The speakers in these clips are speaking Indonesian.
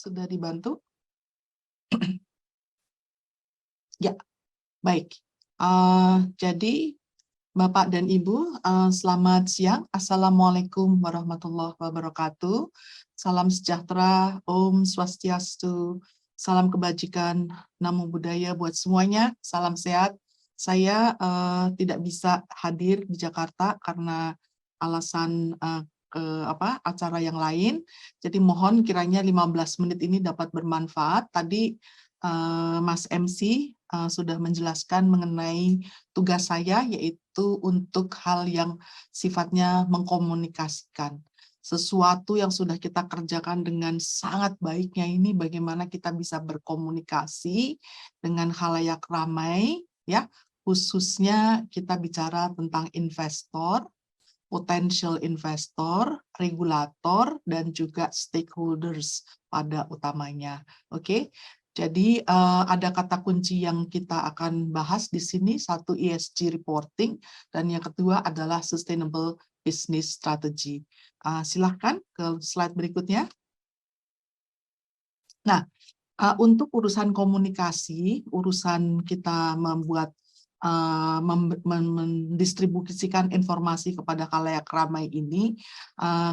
Sudah dibantu? Ya, baik. Jadi Bapak dan Ibu, selamat siang. Assalamualaikum warahmatullahi wabarakatuh. Salam sejahtera, Om Swastiastu, salam kebajikan, Namo Buddhaya buat semuanya. Salam sehat. Saya tidak bisa hadir di Jakarta karena alasan acara yang lain. Jadi mohon kiranya 15 menit ini dapat bermanfaat. Tadi Mas MC sudah menjelaskan mengenai tugas saya, yaitu untuk hal yang sifatnya mengkomunikasikan. Sesuatu yang sudah kita kerjakan dengan sangat baiknya ini bagaimana kita bisa berkomunikasi dengan khalayak ramai, ya, khususnya kita bicara tentang investor, potential investor, regulator, dan juga stakeholders pada utamanya. Oke, jadi ada kata kunci yang kita akan bahas di sini, satu ESG reporting, dan yang kedua adalah sustainable business strategy. Silahkan ke slide berikutnya. Nah, untuk urusan komunikasi, urusan kita membuat mendistribusikan informasi kepada khalayak ramai ini,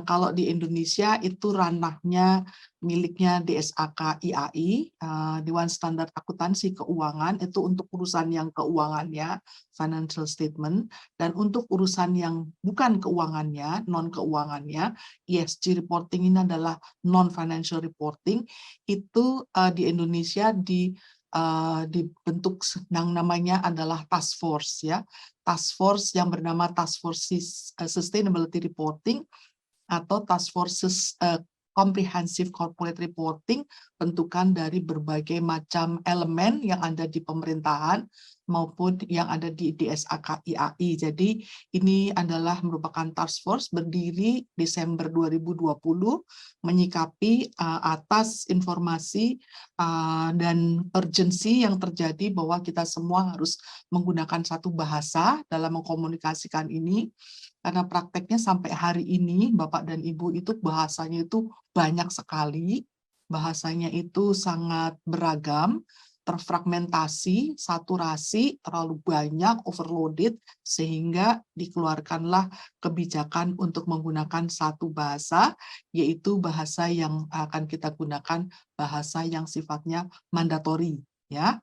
kalau di Indonesia itu ranahnya miliknya DSAK IAI, Dewan Standar Akuntansi Keuangan, itu untuk urusan yang keuangannya, financial statement, dan untuk urusan yang bukan keuangannya, non-keuangannya, ESG reporting ini adalah non-financial reporting, itu di Indonesia dibentuk yang namanya adalah task force, ya, task force yang bernama Task Force Sustainability Reporting atau Task Force Comprehensive Corporate Reporting, bentukan dari berbagai macam elemen yang ada di pemerintahan maupun yang ada di DSAK IAI. Jadi ini adalah merupakan task force berdiri Desember 2020 menyikapi atas informasi dan urgensi yang terjadi bahwa kita semua harus menggunakan satu bahasa dalam mengkomunikasikan ini. Karena prakteknya sampai hari ini Bapak dan Ibu itu bahasanya itu banyak sekali, bahasanya itu sangat beragam, terfragmentasi, saturasi, terlalu banyak, overloaded, sehingga dikeluarkanlah kebijakan untuk menggunakan satu bahasa, yaitu bahasa yang akan kita gunakan, bahasa yang sifatnya mandatori, ya.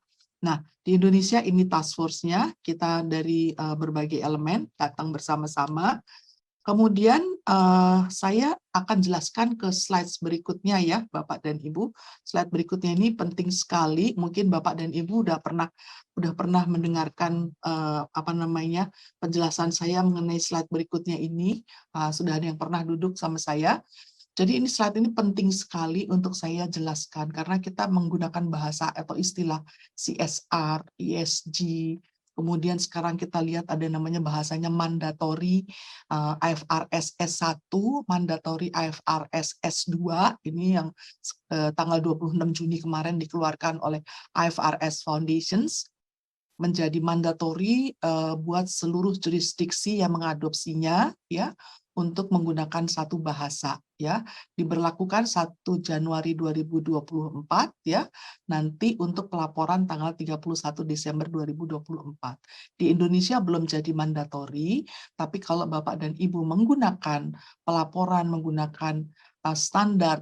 Nah, di Indonesia ini task force-nya, kita dari berbagai elemen datang bersama-sama. Kemudian saya akan jelaskan ke slide berikutnya, ya Bapak dan Ibu. Slide berikutnya ini penting sekali. Mungkin Bapak dan Ibu udah pernah mendengarkan penjelasan saya mengenai slide berikutnya ini. Sudah ada yang pernah duduk sama saya. Jadi ini slide ini penting sekali untuk saya jelaskan karena kita menggunakan bahasa atau istilah CSR, ESG, kemudian sekarang kita lihat ada namanya bahasanya mandatory IFRS S1, mandatory IFRS S2, ini yang tanggal 26 Juni kemarin dikeluarkan oleh IFRS Foundations, menjadi mandatory buat seluruh jurisdiksi yang mengadopsinya, ya, untuk menggunakan satu bahasa, ya, diberlakukan 1 Januari 2024, ya, nanti untuk pelaporan tanggal 31 Desember 2024. Di Indonesia belum jadi mandatori, tapi kalau Bapak dan Ibu menggunakan pelaporan menggunakan standar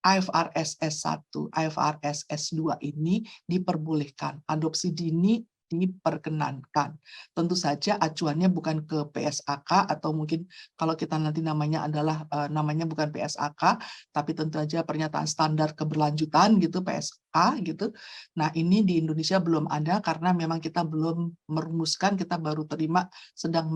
IFRS S1, IFRS S2 ini diperbolehkan, adopsi dini diperkenankan. Tentu saja acuannya bukan ke PSAK atau mungkin kalau kita nanti namanya adalah namanya bukan PSAK, tapi tentu saja pernyataan standar keberlanjutan gitu, PSA gitu. Nah, ini di Indonesia belum ada karena memang kita belum merumuskan, kita baru terima, sedang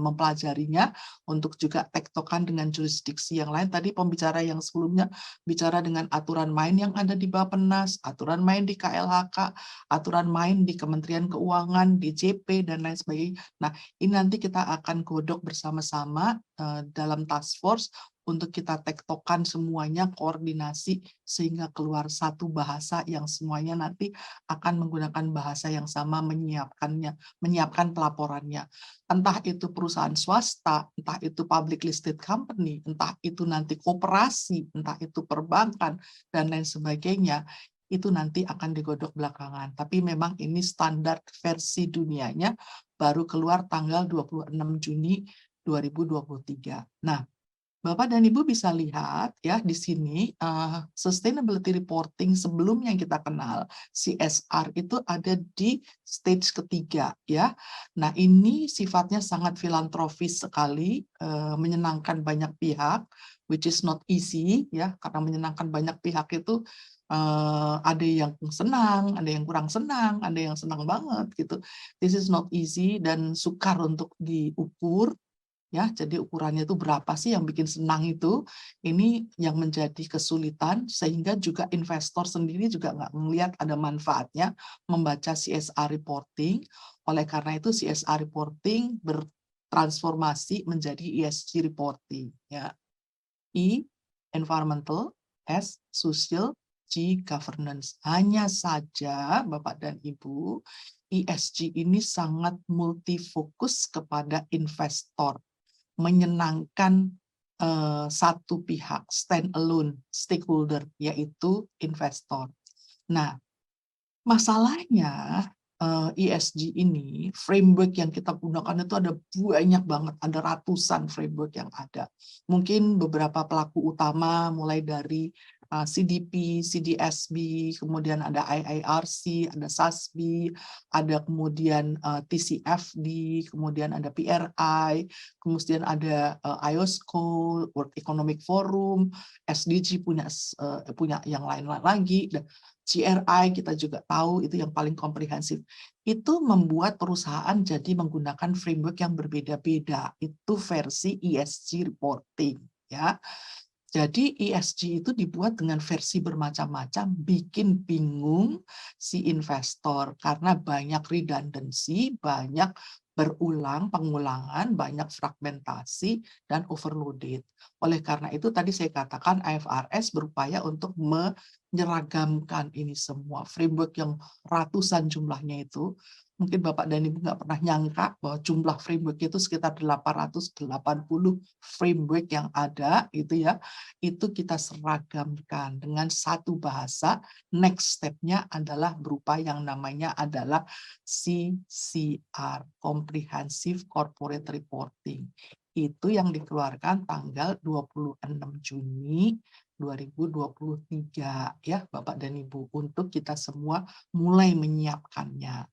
mempelajarinya untuk juga tektokan dengan jurisdiksi yang lain. Tadi pembicara yang sebelumnya bicara dengan aturan main yang ada di Bappenas, aturan main di KLHK, aturan main di Kementerian Keuangan, DJP, dan lain sebagainya. Nah, ini nanti kita akan godok bersama-sama dalam task force untuk kita tektokan semuanya, koordinasi, sehingga keluar satu bahasa yang semuanya nanti akan menggunakan bahasa yang sama menyiapkan pelaporannya. Entah itu perusahaan swasta, entah itu public listed company, entah itu nanti koperasi, entah itu perbankan, dan lain sebagainya, itu nanti akan digodok belakangan. Tapi memang ini standar versi dunianya baru keluar tanggal 26 Juni 2023. Nah, Bapak dan Ibu bisa lihat ya di sini sustainability reporting sebelum yang kita kenal CSR itu ada di stage ketiga ya. Nah, ini sifatnya sangat filantropis sekali, menyenangkan banyak pihak, which is not easy ya, karena menyenangkan banyak pihak itu ada yang senang, ada yang kurang senang, ada yang senang banget gitu. This is not easy dan sukar untuk diukur. Ya, jadi ukurannya itu berapa sih yang bikin senang itu, ini yang menjadi kesulitan, sehingga juga investor sendiri juga nggak melihat ada manfaatnya membaca CSR reporting. Oleh karena itu CSR reporting bertransformasi menjadi ESG reporting. Ya. E, environmental, S, social, G, governance. Hanya saja Bapak dan Ibu, ESG ini sangat multifokus kepada investor, menyenangkan satu pihak, stand alone stakeholder, yaitu investor. Nah, masalahnya ESG ini, framework yang kita gunakan itu ada banyak banget, ada ratusan framework yang ada. Mungkin beberapa pelaku utama mulai dari CDP, CDSB, kemudian ada IIRC, ada SASB, ada kemudian TCFD, kemudian ada PRI, kemudian ada IOSCO, World Economic Forum, SDG punya yang lain lagi, dan GRI kita juga tahu itu yang paling komprehensif. Itu membuat perusahaan jadi menggunakan framework yang berbeda-beda. Itu versi ESG reporting ya. Jadi ESG itu dibuat dengan versi bermacam-macam, bikin bingung si investor karena banyak redundancy, banyak pengulangan, banyak fragmentasi, dan overloaded. Oleh karena itu tadi saya katakan IFRS berupaya untuk menyeragamkan ini semua. Framework yang ratusan jumlahnya itu, mungkin Bapak dan Ibu nggak pernah nyangka bahwa jumlah framework itu sekitar 880 framework yang ada, gitu ya. Itu kita seragamkan dengan satu bahasa. Next step-nya adalah berupa yang namanya adalah CCR, Comprehensive Corporate Reporting. Itu yang dikeluarkan tanggal 26 Juni 2023 ya Bapak dan Ibu, untuk kita semua mulai menyiapkannya.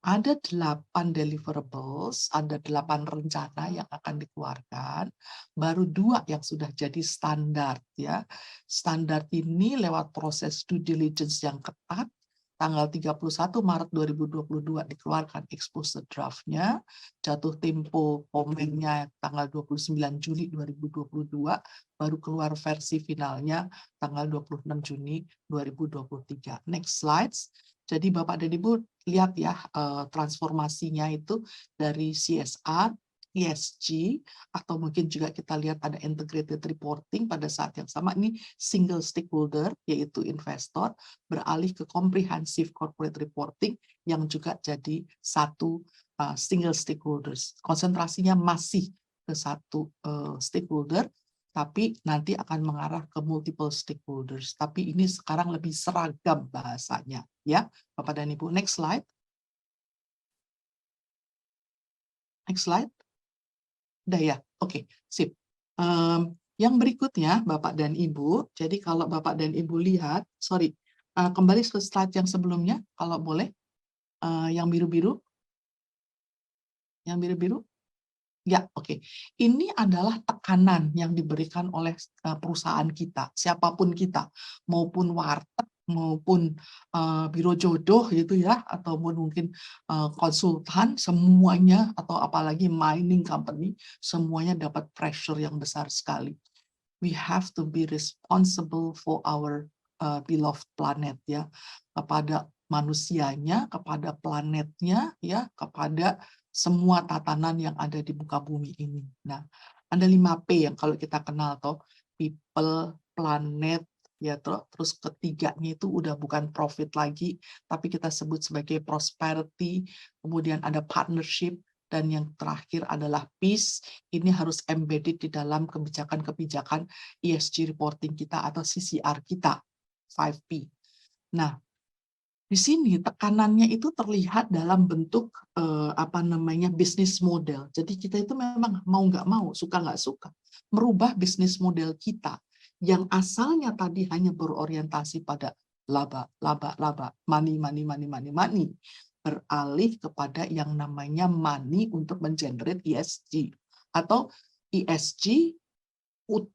Ada 8 deliverables, ada 8 rencana yang akan dikeluarkan, baru 2 yang sudah jadi standar ya. Standar ini lewat proses due diligence yang ketat, tanggal 31 Maret 2022 dikeluarkan exposed draft-nya, jatuh tempo komennya tanggal 29 Juni 2022, baru keluar versi finalnya tanggal 26 Juni 2023. Next slides. Jadi Bapak dan Ibu lihat ya transformasinya itu dari CSR, ESG, atau mungkin juga kita lihat ada integrated reporting pada saat yang sama. Ini single stakeholder, yaitu investor, beralih ke comprehensive corporate reporting yang juga jadi satu single stakeholders. Konsentrasinya masih ke satu stakeholder, tapi nanti akan mengarah ke multiple stakeholders. Tapi ini sekarang lebih seragam bahasanya, ya, Bapak dan Ibu. Next slide. Next slide. Udah ya, oke, sip. Yang berikutnya, Bapak dan Ibu, jadi kalau Bapak dan Ibu lihat, kembali ke slide yang sebelumnya, kalau boleh, yang biru-biru. Yang biru-biru. Ya, oke. Ini adalah tekanan yang diberikan oleh perusahaan kita, siapapun kita, maupun warteg, maupun biro jodoh gitu ya, ataupun mungkin konsultan, semuanya, atau apalagi mining company, semuanya dapat pressure yang besar sekali. We have to be responsible for our beloved planet ya, kepada manusianya, kepada planetnya ya, kepada semua tatanan yang ada di muka bumi ini. Nah, Ada 5P yang kalau kita kenal toh, people, planet, ya terus ketiganya itu udah bukan profit lagi, tapi kita sebut sebagai prosperity, kemudian ada partnership, dan yang terakhir adalah peace. Ini harus embedded di dalam kebijakan-kebijakan ESG reporting kita atau CCR kita, 5P. Nah, di sini tekanannya itu terlihat dalam bentuk bisnis model. Jadi kita itu memang mau nggak mau, suka nggak suka, merubah bisnis model kita yang asalnya tadi hanya berorientasi pada laba, laba, laba, money, money, money, money, money, beralih kepada yang namanya money untuk mengenerate ESG. Atau ESG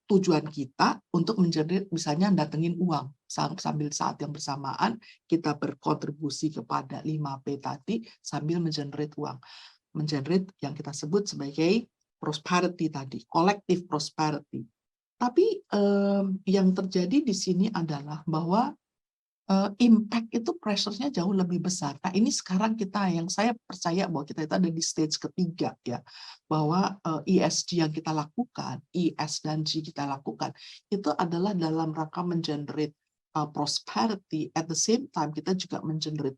tujuan kita untuk menjadi misalnya datengin uang sambil saat yang bersamaan kita berkontribusi kepada 5P tadi sambil mengenerate uang, mengenerate yang kita sebut sebagai prosperity tadi, collective prosperity. Tapi yang terjadi di sini adalah bahwa impact itu pressure-nya jauh lebih besar. Nah, ini sekarang yang saya percaya bahwa kita itu ada di stage ketiga ya, bahwa ESG yang kita lakukan, ES dan G kita lakukan, itu adalah dalam rangka mengenerate prosperity, at the same time kita juga mengenerate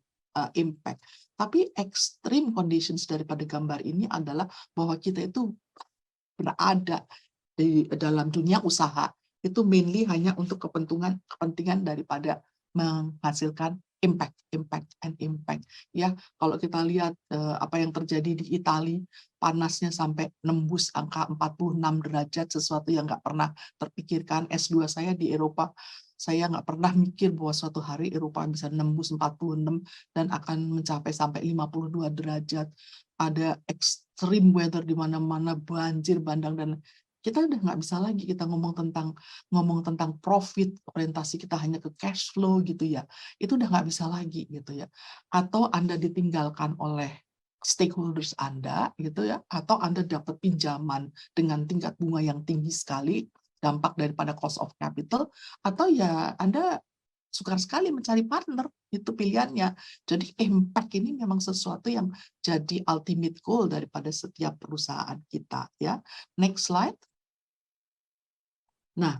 impact. Tapi extreme conditions daripada gambar ini adalah bahwa kita itu berada di dalam dunia usaha, itu mainly hanya untuk kepentingan daripada menghasilkan impact, impact. Ya, kalau kita lihat apa yang terjadi di Italia, panasnya sampai nembus angka 46 derajat, sesuatu yang nggak pernah terpikirkan. S2 saya di Eropa, saya nggak pernah mikir bahwa suatu hari Eropa bisa nembus 46 dan akan mencapai sampai 52 derajat. Ada extreme weather di mana-mana, banjir, bandang, dan kita udah nggak bisa lagi kita ngomong tentang profit, orientasi kita hanya ke cash flow gitu ya, itu udah nggak bisa lagi gitu ya. Atau Anda ditinggalkan oleh stakeholders Anda gitu ya, atau Anda dapat pinjaman dengan tingkat bunga yang tinggi sekali, dampak daripada cost of capital, atau ya Anda sukar sekali mencari partner, itu pilihannya. Jadi impact ini memang sesuatu yang jadi ultimate goal daripada setiap perusahaan kita ya. Next slide. Nah,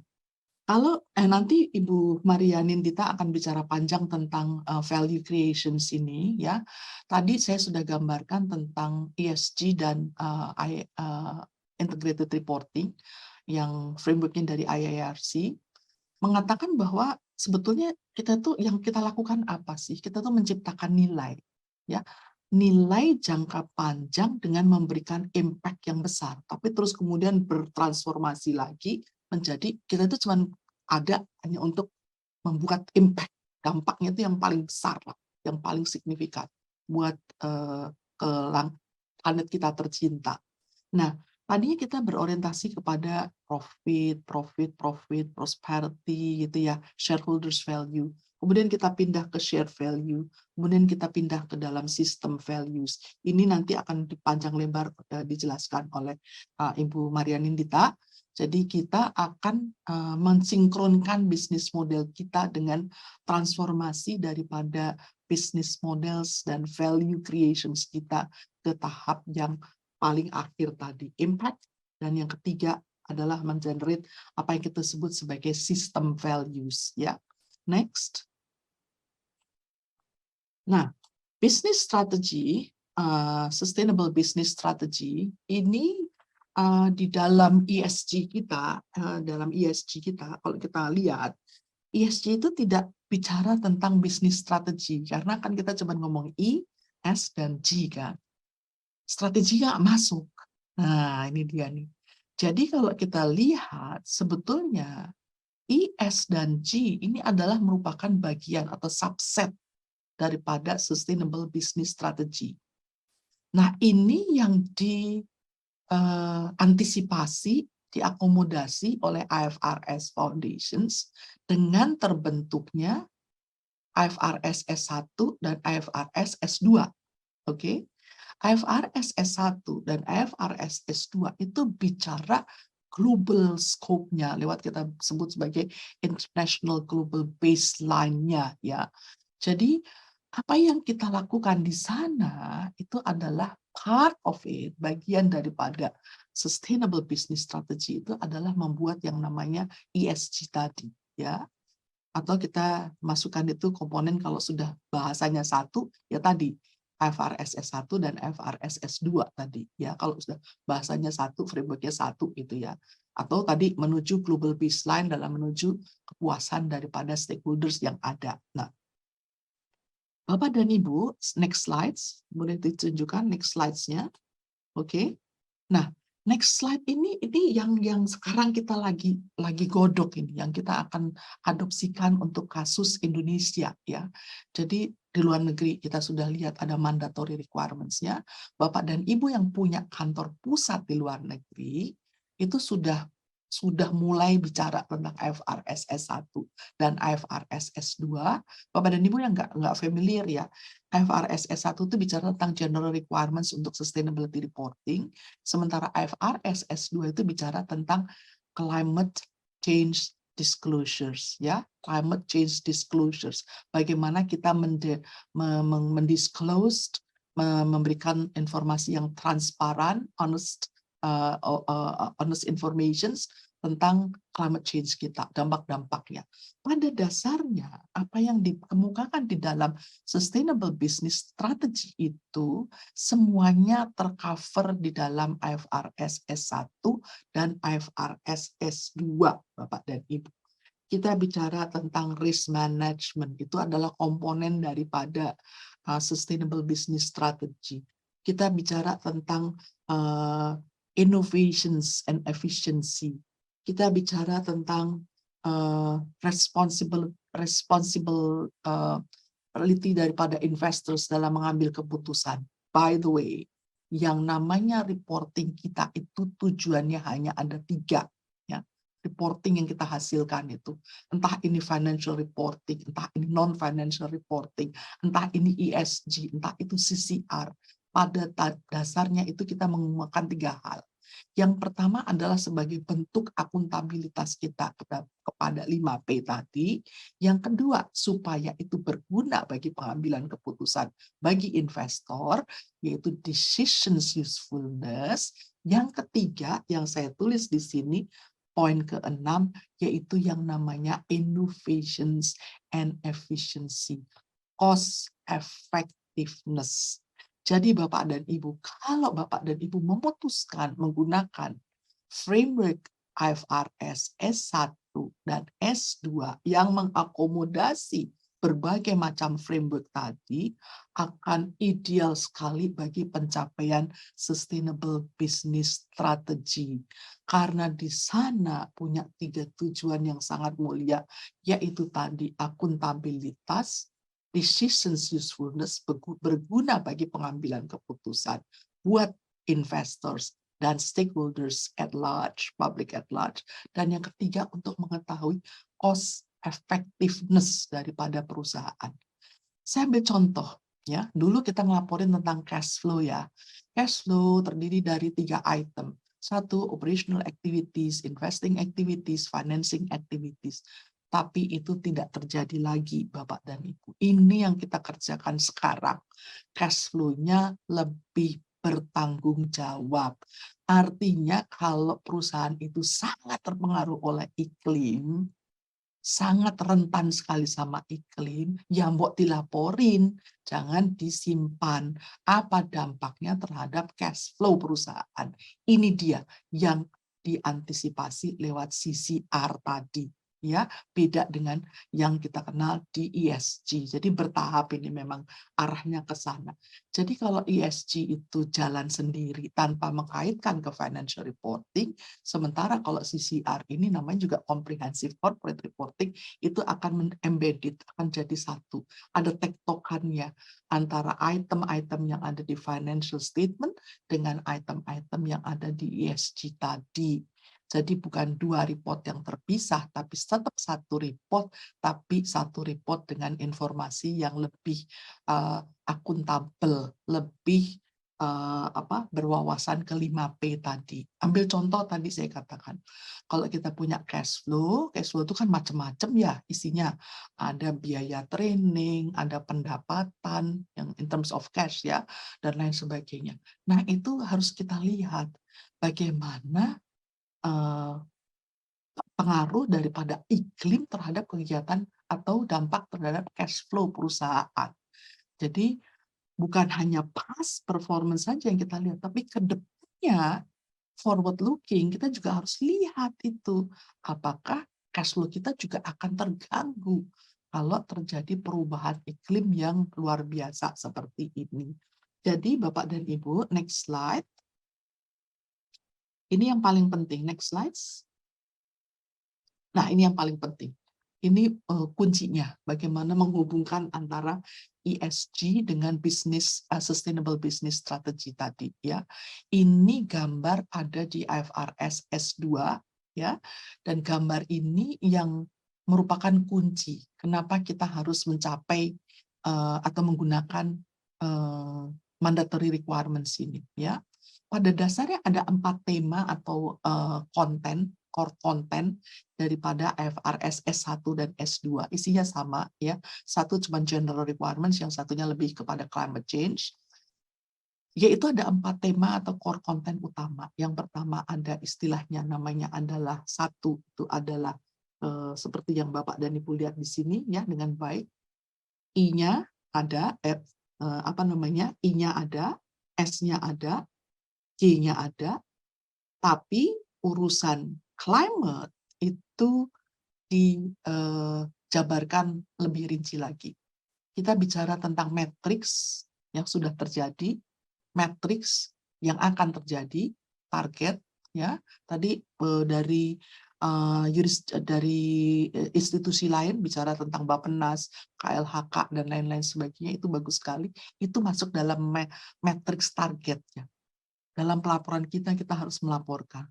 kalau nanti Ibu Maria Nindita akan bicara panjang tentang value creations ini ya. Tadi saya sudah gambarkan tentang ESG dan integrated reporting yang frameworknya dari IIRC, mengatakan bahwa sebetulnya kita tuh yang kita lakukan apa sih? Kita tuh menciptakan nilai ya. Nilai jangka panjang dengan memberikan impact yang besar, tapi terus kemudian bertransformasi lagi menjadi kita itu cuma ada hanya untuk membuat impact, dampaknya itu yang paling besar lah, yang paling signifikan buat ke planet kita tercinta. Nah, tadinya kita berorientasi kepada profit, prosperity gitu ya, shareholders value. Kemudian kita pindah ke share value, kemudian kita pindah ke dalam sistem values. Ini nanti akan dipanjang lebar dijelaskan oleh Ibu Maria Nindita. Jadi kita akan mensinkronkan bisnis model kita dengan transformasi daripada business models dan value creations kita ke tahap yang paling akhir tadi, impact, dan yang ketiga adalah mengenerate apa yang kita sebut sebagai system values ya. Next. Nah, business strategy, sustainable business strategy ini di dalam ESG kita, kalau kita lihat ESG itu tidak bicara tentang business strategy karena kan kita cuma ngomong E, S dan G kan. Strategi nggak masuk. Nah, ini dia nih. Jadi kalau kita lihat sebetulnya E, S dan G ini adalah merupakan bagian atau subset daripada sustainable business strategy. Nah, ini yang diantisipasi, diakomodasi oleh IFRS Foundations dengan terbentuknya IFRS S1 dan IFRS S2. Oke. IFRS S1 dan IFRS S2 itu bicara global scope-nya, lewat kita sebut sebagai international global baseline-nya ya. Jadi apa yang kita lakukan di sana itu adalah part of it, bagian daripada sustainable business strategy itu adalah membuat yang namanya ESG tadi, ya. Atau kita masukkan itu komponen kalau sudah bahasanya satu, ya tadi IFRS S1 dan IFRS S2 tadi, ya. Kalau sudah bahasanya satu, framework-nya satu gitu ya. Atau tadi menuju global baseline dalam menuju kepuasan daripada stakeholders yang ada. Nah, Bapak dan Ibu, next slides, boleh ditunjukkan next slides-nya. Oke. Nah, next slide ini yang sekarang kita lagi godok ini, yang kita akan adopsikan untuk kasus Indonesia ya. Jadi di luar negeri kita sudah lihat ada mandatory requirements-nya. Bapak dan Ibu yang punya kantor pusat di luar negeri itu sudah mulai bicara tentang IFRS S1 dan IFRS S2. Bapak dan Ibu yang nggak familiar ya, IFRS S1 itu bicara tentang general requirements untuk sustainability reporting, sementara IFRS S2 itu bicara tentang climate change disclosures, ya, climate change disclosures. Bagaimana kita mendisclose, memberikan informasi yang transparan, honest information tentang climate change kita, dampak-dampaknya. Pada dasarnya, apa yang dikemukakan di dalam Sustainable Business Strategy itu semuanya tercover di dalam IFRS S1 dan IFRS S2, Bapak dan Ibu. Kita bicara tentang risk management, itu adalah komponen daripada Sustainable Business Strategy. Kita bicara tentang innovations and efficiency. Kita bicara tentang responsibility daripada investors dalam mengambil keputusan. By the way, yang namanya reporting kita itu tujuannya hanya ada 3. Ya. Reporting yang kita hasilkan itu. Entah ini financial reporting, entah ini non-financial reporting, entah ini ESG, entah itu CCR. Pada dasarnya itu kita menggunakan 3 hal. Yang pertama adalah sebagai bentuk akuntabilitas kita kepada 5P tadi. Yang kedua, supaya itu berguna bagi pengambilan keputusan bagi investor, yaitu decisions usefulness. Yang ketiga, yang saya tulis di sini, poin ke-6, yaitu yang namanya innovations and efficiency, cost effectiveness. Jadi Bapak dan Ibu, kalau Bapak dan Ibu memutuskan menggunakan framework IFRS S1 dan S2 yang mengakomodasi berbagai macam framework tadi, akan ideal sekali bagi pencapaian Sustainable Business Strategy. Karena di sana punya 3 tujuan yang sangat mulia, yaitu tadi akuntabilitas, decisions usefulness, berguna bagi pengambilan keputusan buat investors dan stakeholders at large, public at large. Dan yang ketiga untuk mengetahui cost effectiveness daripada perusahaan. Saya ambil contoh ya. Dulu kita ngelaporin tentang cash flow ya. Cash flow terdiri dari 3 item. 1, operational activities, investing activities, financing activities. Tapi itu tidak terjadi lagi, Bapak dan Ibu. Ini yang kita kerjakan sekarang. Cash flow-nya lebih bertanggung jawab. Artinya kalau perusahaan itu sangat terpengaruh oleh iklim, sangat rentan sekali sama iklim, ya mbok dilaporin, jangan disimpan. Apa dampaknya terhadap cash flow perusahaan? Ini dia yang diantisipasi lewat CCR tadi. Ya, beda dengan yang kita kenal di ESG. Jadi bertahap ini memang arahnya ke sana. Jadi kalau ESG itu jalan sendiri tanpa mengkaitkan ke financial reporting, sementara kalau CCR ini namanya juga comprehensive corporate reporting, itu akan embedded, akan jadi satu. Ada tektokannya antara item-item yang ada di financial statement dengan item-item yang ada di ESG tadi. Jadi bukan 2 report yang terpisah, tapi tetap satu report, tapi satu report dengan informasi yang lebih akuntabel, lebih berwawasan ke 5P tadi. Ambil contoh tadi saya katakan, kalau kita punya cash flow itu kan macam-macam ya isinya. Ada biaya training, ada pendapatan yang in terms of cash ya, dan lain sebagainya. Nah, itu harus kita lihat bagaimana pengaruh daripada iklim terhadap kegiatan atau dampak terhadap cash flow perusahaan. Jadi bukan hanya past performance saja yang kita lihat, tapi ke depannya forward looking kita juga harus lihat itu apakah cash flow kita juga akan terganggu kalau terjadi perubahan iklim yang luar biasa seperti ini. Jadi Bapak dan Ibu, next slide. Ini yang paling penting, next slide. Nah, ini yang paling penting. Ini kuncinya, bagaimana menghubungkan antara ESG dengan bisnis sustainable business strategy tadi ya. Ini gambar ada di IFRS S2 ya. Dan gambar ini yang merupakan kunci kenapa kita harus mencapai atau menggunakan mandatory requirements ini ya. Pada dasarnya ada 4 tema atau core content daripada IFRS S1 dan S2. Isinya sama ya. Satu cuma general requirements, yang satunya lebih kepada climate change. Yaitu ada 4 tema atau core content utama. Yang pertama ada istilahnya namanya adalah satu itu adalah seperti yang Bapak dan Ibu lihat di sini ya dengan baik. I-nya ada I-nya ada, S-nya ada, G-nya ada, tapi urusan climate itu dijabarkan lebih rinci lagi. Kita bicara tentang matriks yang sudah terjadi, matriks yang akan terjadi, target ya. Tadi dari institusi lain bicara tentang Bappenas, KLHK dan lain-lain sebagainya itu bagus sekali. Itu masuk dalam matriks targetnya. Dalam pelaporan kita harus melaporkan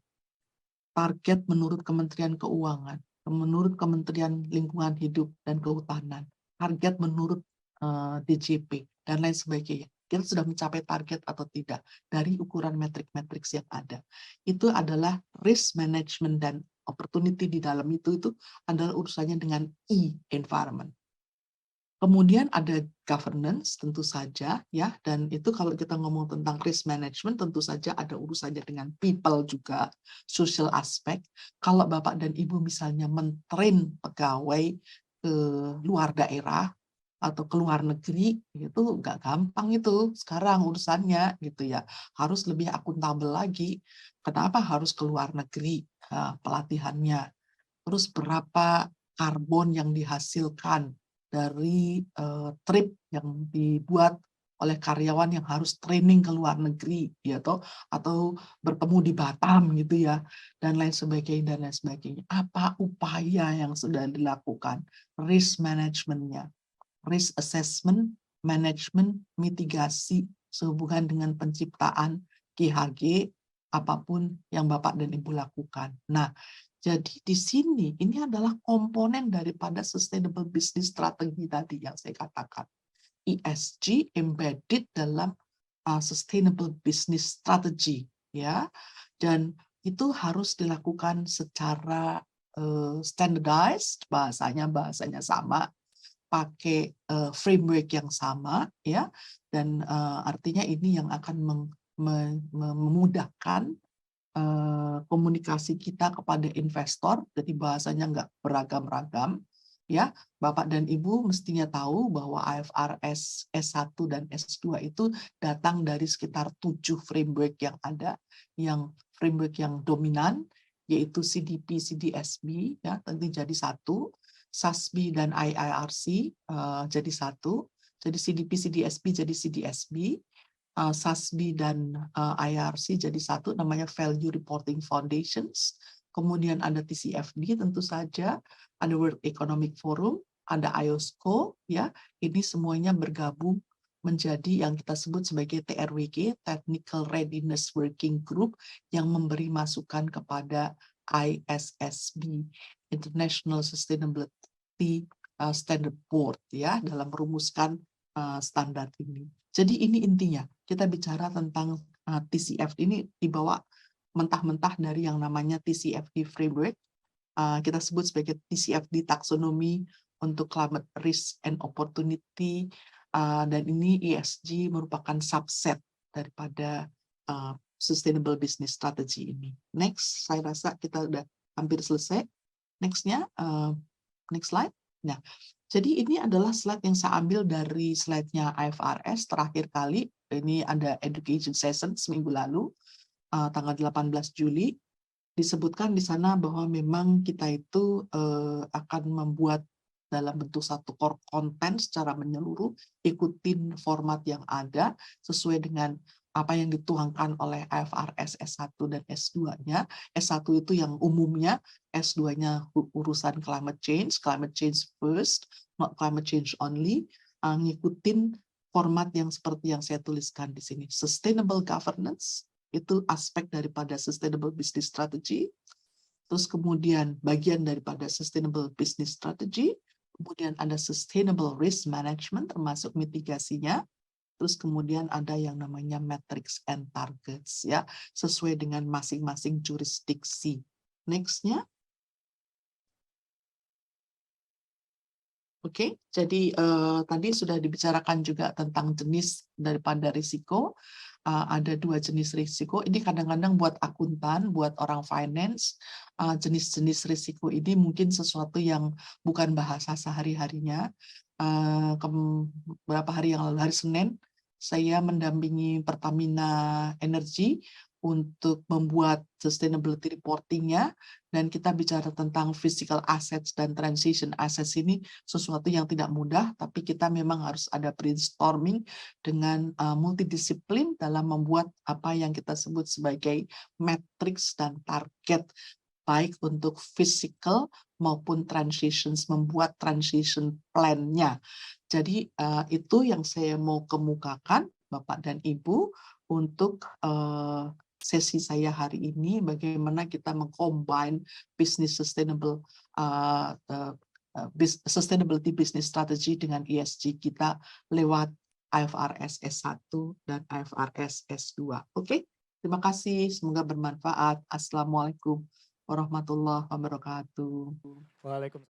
target menurut Kementerian Keuangan, menurut Kementerian Lingkungan Hidup dan Kehutanan, target menurut DJP, dan lain sebagainya. Kita sudah mencapai target atau tidak dari ukuran metrik-metrik yang ada. Itu adalah risk management dan opportunity di dalam itu adalah urusannya dengan E, environment. Kemudian ada governance tentu saja ya, dan itu kalau kita ngomong tentang risk management tentu saja ada urusannya dengan people juga, social aspect. Kalau Bapak dan Ibu misalnya mentrain pegawai ke luar daerah atau ke luar negeri, itu nggak gampang itu sekarang urusannya gitu ya. Harus lebih akuntabel lagi. Kenapa harus ke luar negeri pelatihannya? Terus berapa karbon yang dihasilkan dari trip yang dibuat oleh karyawan yang harus training ke luar negeri ya atau bertemu di Batam gitu ya, dan lain sebagainya. Apa upaya yang sudah dilakukan, risk manajemennya, risk assessment, management, mitigasi sehubungan dengan penciptaan GHG apapun yang Bapak dan Ibu lakukan. Nah, jadi di sini ini adalah komponen daripada sustainable business strategy tadi yang saya katakan. ESG embedded dalam sustainable business strategy ya. Dan itu harus dilakukan secara standardized, bahasanya sama, pakai framework yang sama ya. Dan artinya ini yang akan memudahkan komunikasi kita kepada investor, jadi bahasanya nggak beragam-ragam. Ya, Bapak dan Ibu mestinya tahu bahwa IFRS S1 dan S2 itu datang dari sekitar 7 framework yang ada, yang framework yang dominan, yaitu CDP, CDSB, ya, tentu jadi satu, SASB dan IIRC jadi satu, jadi CDP, CDSB jadi CDSB, SASB dan IRC jadi satu, namanya Value Reporting Foundations. Kemudian ada TCFD tentu saja, ada World Economic Forum, ada IOSCO ya. Ini semuanya bergabung menjadi yang kita sebut sebagai TRWG, Technical Readiness Working Group, yang memberi masukan kepada ISSB, International Sustainability Standard Board ya, dalam merumuskan standar ini. Jadi ini intinya, kita bicara tentang TCFD ini dibawa mentah-mentah dari yang namanya TCFD framework. Kita sebut sebagai TCFD taxonomy untuk climate risk and opportunity, dan ini ESG merupakan subset daripada sustainable business strategy ini. Next, saya rasa kita udah hampir selesai. Next-nya, next slide. Nah, jadi ini adalah slide yang saya ambil dari slide-nya IFRS terakhir kali. Ini ada education session seminggu lalu, tanggal 18 Juli. Disebutkan di sana bahwa memang kita itu akan membuat dalam bentuk satu core content secara menyeluruh, ikutin format yang ada sesuai dengan apa yang dituangkan oleh IFRS S1 dan S2-nya. S1 itu yang umumnya, S2-nya urusan climate change first, not climate change only, ngikutin format yang seperti yang saya tuliskan di sini. Sustainable governance, itu aspek daripada sustainable business strategy. Terus kemudian bagian daripada sustainable business strategy, kemudian ada sustainable risk management termasuk mitigasinya. Terus kemudian ada yang namanya metrics and targets, ya, sesuai dengan masing-masing jurisdiksi. Next-nya. Oke, jadi tadi sudah dibicarakan juga tentang jenis daripada risiko. Ada 2 jenis risiko. Ini kadang-kadang buat akuntan, buat orang finance, jenis-jenis risiko ini mungkin sesuatu yang bukan bahasa sehari-harinya. Beberapa hari yang lalu, hari Senin, saya mendampingi Pertamina Energy untuk membuat sustainability reporting-nya, dan kita bicara tentang physical assets dan transition assets ini sesuatu yang tidak mudah, tapi kita memang harus ada brainstorming dengan multidisiplin dalam membuat apa yang kita sebut sebagai matrix dan target, baik untuk physical maupun transitions, membuat transition plan-nya. Jadi itu yang saya mau kemukakan, Bapak dan Ibu, untuk sesi saya hari ini, bagaimana kita mengcombine business sustainability business strategy dengan ESG kita lewat IFRS S1 dan IFRS S2. Oke, terima kasih. Semoga bermanfaat. Assalamualaikum warahmatullahi wabarakatuh. Waalaikumsalam.